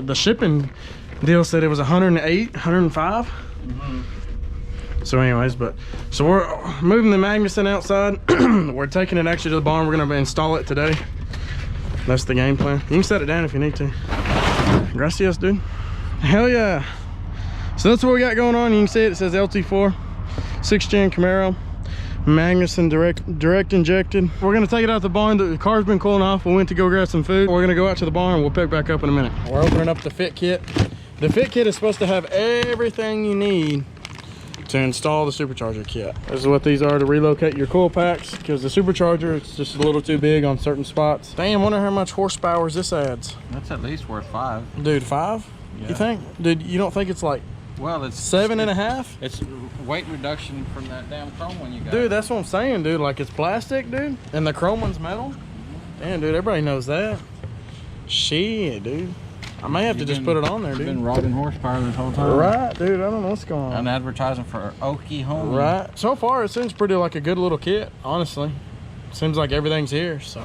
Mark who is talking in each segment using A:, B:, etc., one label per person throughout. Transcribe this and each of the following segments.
A: the shipping deal said it was 108, 105. So anyways, so we're moving the Magnuson outside. We're taking it actually to the barn. We're gonna install it today. That's the game plan. You can set it down if you need to. Gracias, dude. Hell yeah. So that's what we got going on. You can see it says LT4 6th gen Camaro Magnuson direct injected. We're gonna take it out the barn. The car's been cooling off. We went to go grab some food. We're gonna go out to the barn. We'll pick back up in a minute. We're opening up the fit kit. The fit kit is supposed to have everything you need to install the supercharger kit. This is what these are to relocate your coil packs, because the supercharger is just a little too big on certain spots. Damn, wonder how much horsepower this adds.
B: That's at least worth 5.
A: Dude, 5? Yeah. You think? Dude, you don't think it's like, well, it's 7.5?
B: It's weight reduction from that damn chrome one you got.
A: Dude, that's what I'm saying, dude. Like, it's plastic, dude, and the chrome one's metal. Damn, dude, everybody knows that. Shit, dude. I may have to just put it on there, dude.
B: You've been robbing horsepower this whole time.
A: Right, dude. I don't know what's going on.
B: And advertising for Okie Home.
A: Right. So far, it seems pretty like a good little kit, honestly. Seems like everything's here, so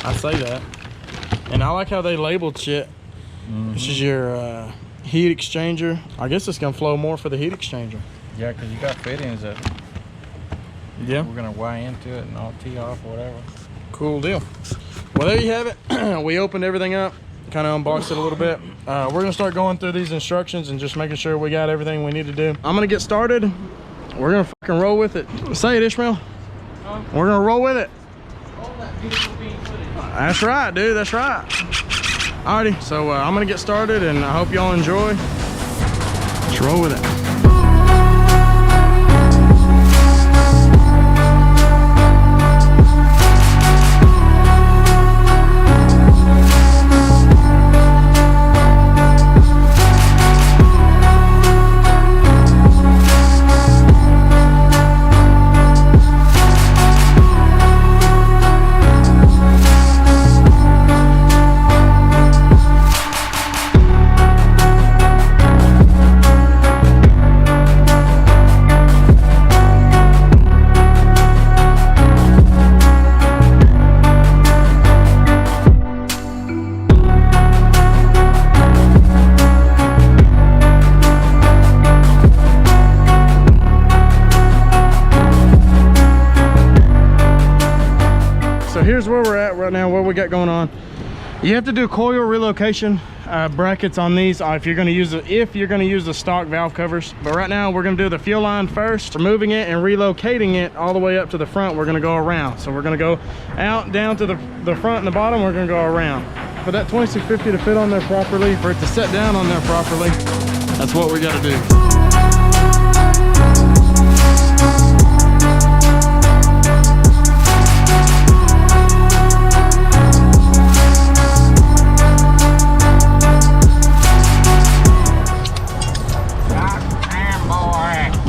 A: I say that. And I like how they labeled shit. This is your heat exchanger. I guess it's gonna flow more for the heat exchanger.
B: Yeah, because you got fittings that we're gonna wire into it and all tee off, whatever.
A: Cool deal. Well, there you have it. We opened everything up, kind of unboxed it a little bit. We're gonna start going through these instructions and just making sure we got everything we need to do. I'm gonna get started. We're gonna fucking roll with it. Say it, Ishmael. We're gonna roll with it. That's right, dude. That's right. Alrighty, so I'm gonna get started, and I hope y'all enjoy. Let's roll with it. Here's where we're at right now, what we got going on. You have to do coil relocation brackets on these if you're going to use the stock valve covers. But right now we're going to do the fuel line first, removing it and relocating it all the way up to the front. We're going to go around, so we're going to go out down to the front and the bottom. We're going to go around for that 2650 to fit on there properly, for it to set down on there properly. That's what we got to do.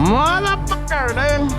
A: Motherfucker, dude.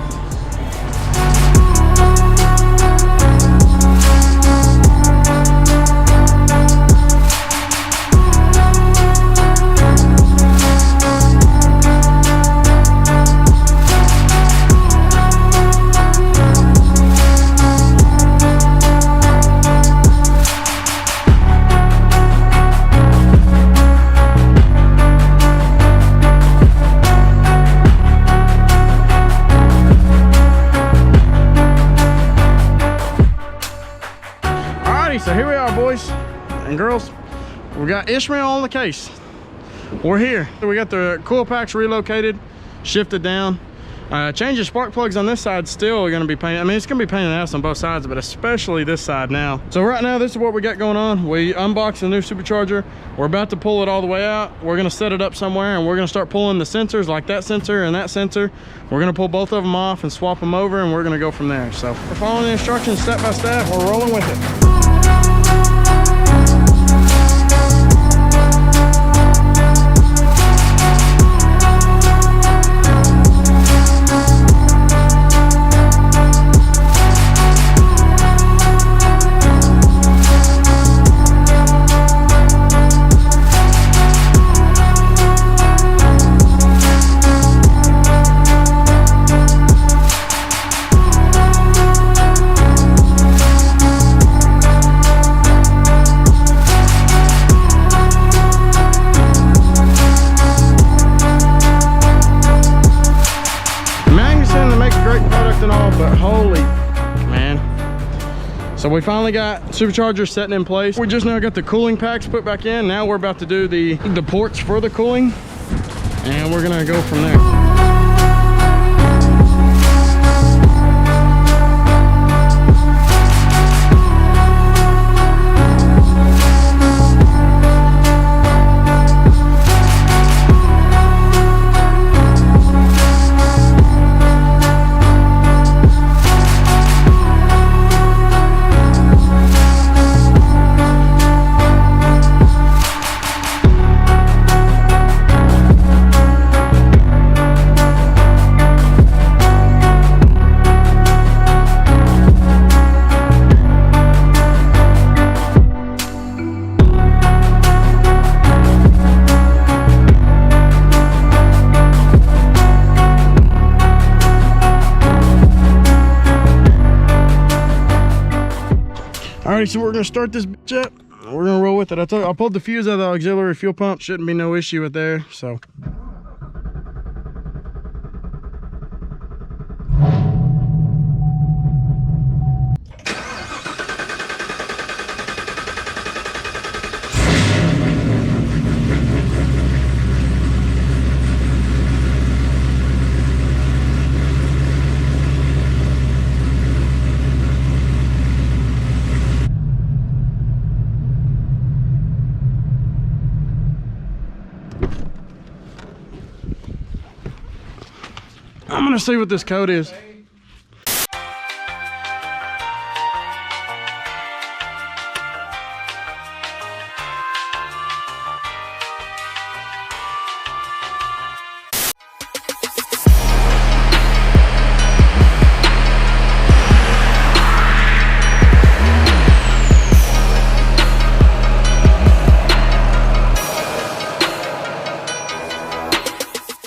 A: So here we are, boys and girls. We got Ishmael on the case. We're here. We got the coil packs relocated, shifted down. Changing spark plugs on this side still are going to be pain. I mean, it's going to be pain in the ass on both sides, but especially this side now. So right now, this is what we got going on. We unboxed the new supercharger. We're about to pull it all the way out. We're going to set it up somewhere, and we're going to start pulling the sensors, like that sensor and that sensor. We're going to pull both of them off and swap them over, and we're going to go from there. So we're following the instructions step by step. We're rolling with it. So we finally got supercharger setting in place. We just now got the cooling packs put back in. Now we're about to do the ports for the cooling, and we're gonna go from there. Alright, so we're gonna start this bitch up. We're gonna roll with it. I pulled the fuse out of the auxiliary fuel pump. Shouldn't be no issue with there, so. I'm gonna see what this code is.